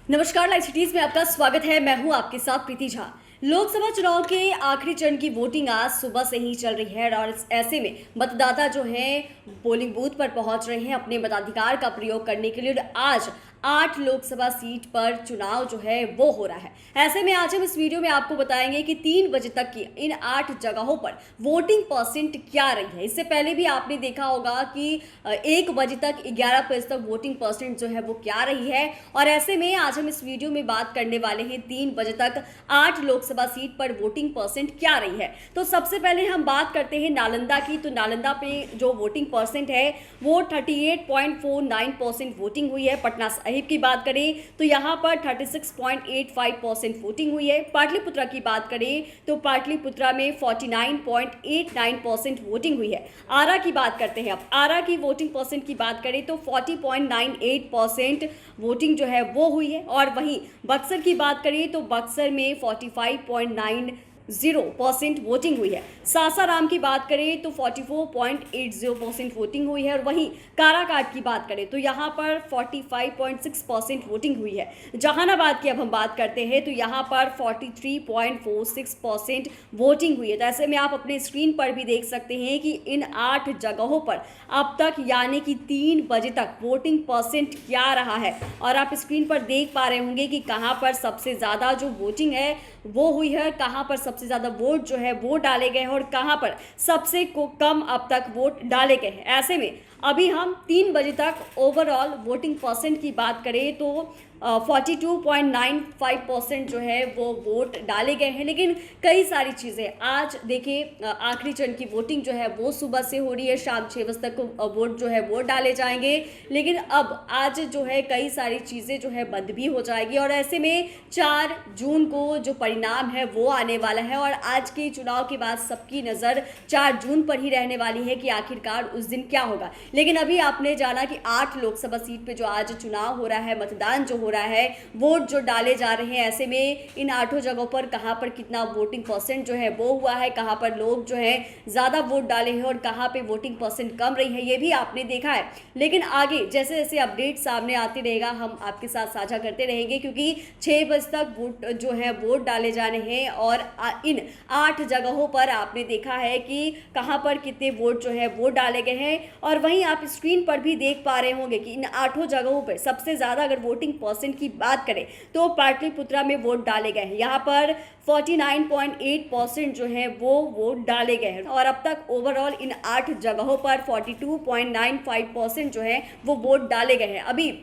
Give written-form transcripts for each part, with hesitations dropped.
नमस्कार, live cities में आपका स्वागत है। मैं हूं आपके साथ प्रीति झा। लोकसभा चुनाव के आखिरी चरण की वोटिंग आज सुबह से ही चल रही है और ऐसे में मतदाता जो हैं पोलिंग बूथ पर पहुंच रहे हैं अपने मताधिकार का प्रयोग करने के लिए। और आज 8 लोकसभा सीट पर चुनाव जो है वो हो रहा है। ऐसे में आज हम इस वीडियो में आपको बताएंगे कि 3 बजे तक की इन 8 जगहों पर वोटिंग परसेंट क्या रही है। इससे पहले भी आपने देखा होगा कि 1 बजे तक 11% तक वोटिंग परसेंट जो है वो क्या रही है। और ऐसे में आज हम इस वीडियो में बात करने वाले हैं 3 बजे तक 8 लोकसभा सीट पर वोटिंग परसेंट क्या रही है। तो सबसे पहले हम बात करते हैं नालंदा की। तो नालंदा पे जो वोटिंग परसेंट है वो 38.49% वोटिंग हुई है। पटना साहिब की बात करें तो यहाँ पर 36.85% वोटिंग हुई है। पाटलिपुत्रा की बात करें तो पाटलिपुत्रा में 49.89% वोटिंग हुई है। आरा की बात करते हैं। अब आरा की वोटिंग परसेंट की बात करें तो 40.98% वोटिंग जो है वो हुई है। और वहीं बक्सर की बात करें तो बक्सर में 45.90% वोटिंग हुई है। सासाराम की बात करें तो 44.80% वोटिंग हुई है। और वहीं काराकाट की बात करें तो यहाँ पर 45.6% वोटिंग हुई है। जहानाबाद की अब हम बात करते हैं तो यहाँ पर 43.46% वोटिंग हुई है। तो ऐसे में आप अपने स्क्रीन पर भी देख सकते हैं कि इन 8 जगहों पर अब तक यानी कि 3 बजे तक वोटिंग परसेंट क्या रहा है। और आप स्क्रीन पर देख पा रहे होंगे कि कहाँ पर सबसे ज़्यादा जो वोटिंग है वो हुई है, कहाँ पर सबसे ज़्यादा वोट जो है वो डाले गए हैं और कहाँ पर सबसे कम अब तक वोट डाले गए हैं। ऐसे में अभी हम 3 बजे तक ओवरऑल वोटिंग परसेंट की बात करें तो 42.95% जो है वो वोट डाले गए हैं। लेकिन कई सारी चीज़ें आज देखिए, आखिरी चरण की वोटिंग जो है वो सुबह से हो रही है, शाम 6 बजे तक वोट जो है वो डाले जाएंगे। लेकिन अब आज जो है कई सारी चीज़ें जो है बंद भी हो जाएगी। और ऐसे में 4 जून को जो परिणाम है वो आने वाला है। और आज के चुनाव के बाद सबकी नज़र 4 जून पर ही रहने वाली है कि आखिरकार उस दिन क्या होगा। लेकिन अभी आपने जाना कि 8 लोकसभा सीट पे जो आज चुनाव हो रहा है, मतदान जो हो रहा है, वोट जो डाले जा रहे हैं, ऐसे में इन 8 जगहों पर कहां पर कितना वोटिंग परसेंट जो है वो हुआ है, कहां पर लोग जो है ज़्यादा वोट डाले हैं और कहां पे वोटिंग परसेंट कम रही है, ये भी आपने देखा है। लेकिन आगे जैसे जैसे अपडेट सामने आते रहेगा हम आपके साथ साझा करते रहेंगे, क्योंकि 6 बजे तक वोट जो है वोट डाले जाने हैं। और इन 8 जगहों पर आपने देखा है कि कहां पर कितने वोट जो है वो डाले गए हैं। और वहीं आप स्क्रीन पर भी देख पा रहे होंगे कि इन 8 जगहों पर सबसे ज़्यादा अगर वोटिंग परसेंट की बात करें तो पाटलिपुत्रा में वोट डाले गए हैं। यहाँ पर 49.8% जो है वो वोट डाले गए हैं। और अब तक ओवरऑल इन 8 जगहों पर 42.95% जो है वो वोट डाले गए हैं। अभी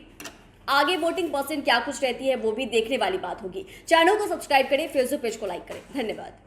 आगे वोटिंग परसेंट क्या कुछ रहती है वो भी देखने वाली बात होगी। चैनल को सब्सक्राइब करें, फेसबुक पेज को लाइक करें। धन्यवाद।